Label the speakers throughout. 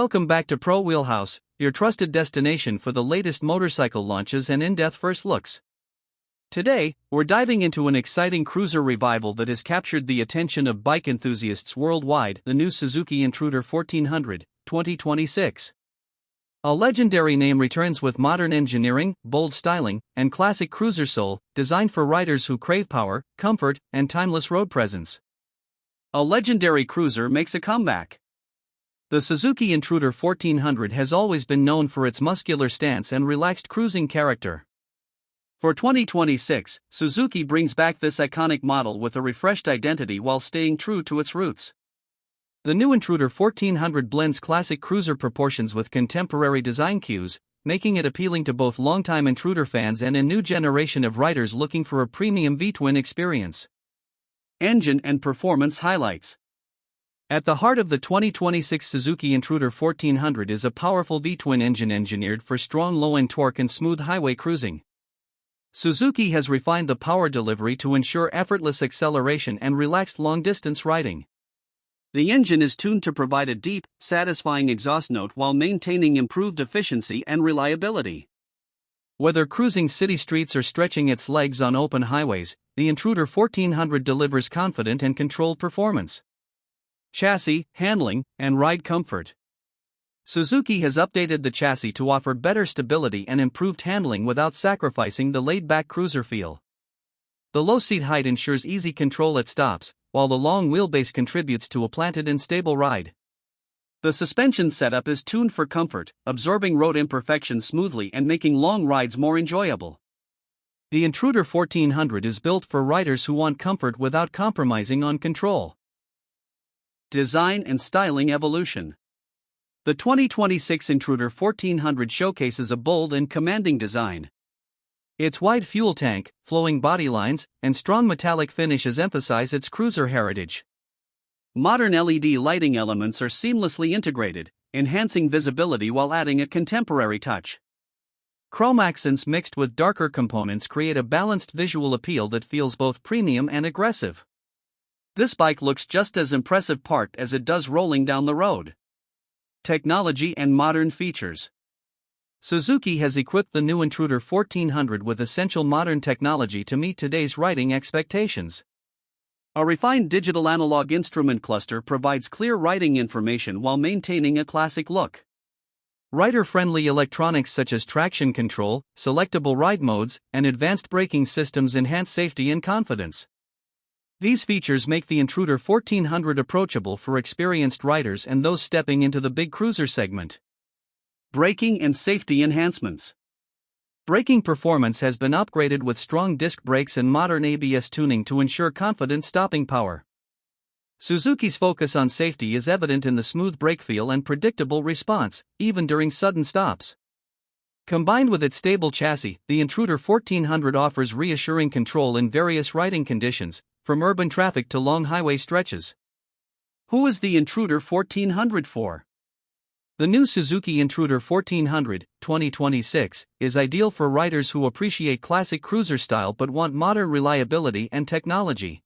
Speaker 1: Welcome back to Pro Wheelhouse, your trusted destination for the latest motorcycle launches and in-depth first looks. Today, we're diving into an exciting cruiser revival that has captured the attention of bike enthusiasts worldwide, the new Suzuki Intruder 1400, 2026. A legendary name returns with modern engineering, bold styling, and classic cruiser soul, designed for riders who crave power, comfort, and timeless road presence. A legendary cruiser makes a comeback. The Suzuki Intruder 1400 has always been known for its muscular stance and relaxed cruising character. For 2026, Suzuki brings back this iconic model with a refreshed identity while staying true to its roots. The new Intruder 1400 blends classic cruiser proportions with contemporary design cues, making it appealing to both longtime Intruder fans and a new generation of riders looking for a premium V-twin experience. Engine and performance highlights. At the heart of the 2026 Suzuki Intruder 1400 is a powerful V-twin engine engineered for strong low-end torque and smooth highway cruising. Suzuki has refined the power delivery to ensure effortless acceleration and relaxed long-distance riding. The engine is tuned to provide a deep, satisfying exhaust note while maintaining improved efficiency and reliability. Whether cruising city streets or stretching its legs on open highways, the Intruder 1400 delivers confident and controlled performance. Chassis, handling, and ride comfort. Suzuki has updated the chassis to offer better stability and improved handling without sacrificing the laid-back cruiser feel. The low seat height ensures easy control at stops, while the long wheelbase contributes to a planted and stable ride. The suspension setup is tuned for comfort, absorbing road imperfections smoothly and making long rides more enjoyable. The Intruder 1400 is built for riders who want comfort without compromising on control. Design and styling evolution. The 2026 Intruder 1400 showcases a bold and commanding design. Its wide fuel tank, flowing body lines, and strong metallic finishes emphasize its cruiser heritage. Modern LED lighting elements are seamlessly integrated, enhancing visibility while adding a contemporary touch. Chrome accents mixed with darker components create a balanced visual appeal that feels both premium and aggressive. This bike looks just as impressive parked as it does rolling down the road. Technology and modern features. Suzuki has equipped the new Intruder 1400 with essential modern technology to meet today's riding expectations. A refined digital analog instrument cluster provides clear riding information while maintaining a classic look. Rider-friendly electronics such as traction control, selectable ride modes, and advanced braking systems enhance safety and confidence. These features make the Intruder 1400 approachable for experienced riders and those stepping into the big cruiser segment. Braking and safety enhancements. Braking performance has been upgraded with strong disc brakes and modern ABS tuning to ensure confident stopping power. Suzuki's focus on safety is evident in the smooth brake feel and predictable response, even during sudden stops. Combined with its stable chassis, the Intruder 1400 offers reassuring control in various riding conditions, from urban traffic to long highway stretches. Who is the Intruder 1400 for? The new Suzuki Intruder 1400, 2026, is ideal for riders who appreciate classic cruiser style but want modern reliability and technology.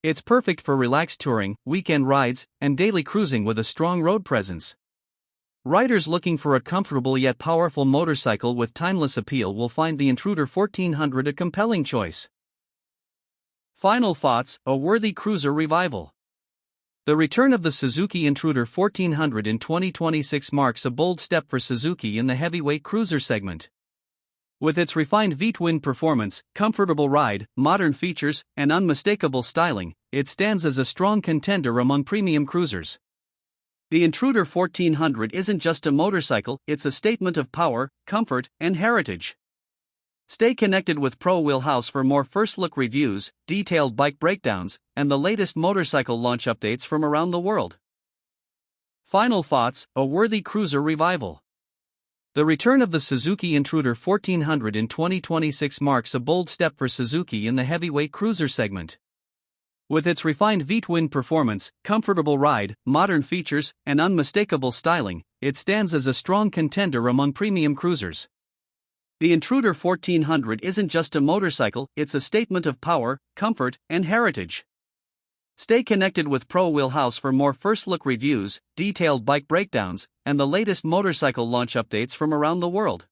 Speaker 1: It's perfect for relaxed touring, weekend rides, and daily cruising with a strong road presence. Riders looking for a comfortable yet powerful motorcycle with timeless appeal will find the Intruder 1400 a compelling choice. Final thoughts: a worthy cruiser revival. The return of the Suzuki Intruder 1400 in 2026 marks a bold step for Suzuki in the heavyweight cruiser segment. With its refined V-twin performance, comfortable ride, modern features, and unmistakable styling, it stands as a strong contender among premium cruisers. The Intruder 1400 isn't just a motorcycle, it's a statement of power, comfort, and heritage. Stay connected with Pro Wheelhouse for more first-look reviews, detailed bike breakdowns, and the latest motorcycle launch updates from around the world. Final thoughts: a worthy cruiser revival. The return of the Suzuki Intruder 1400 in 2026 marks a bold step for Suzuki in the heavyweight cruiser segment. With its refined V-twin performance, comfortable ride, modern features, and unmistakable styling, it stands as a strong contender among premium cruisers. The Intruder 1400 isn't just a motorcycle, it's a statement of power, comfort, and heritage. Stay connected with Pro Wheelhouse for more first-look reviews, detailed bike breakdowns, and the latest motorcycle launch updates from around the world.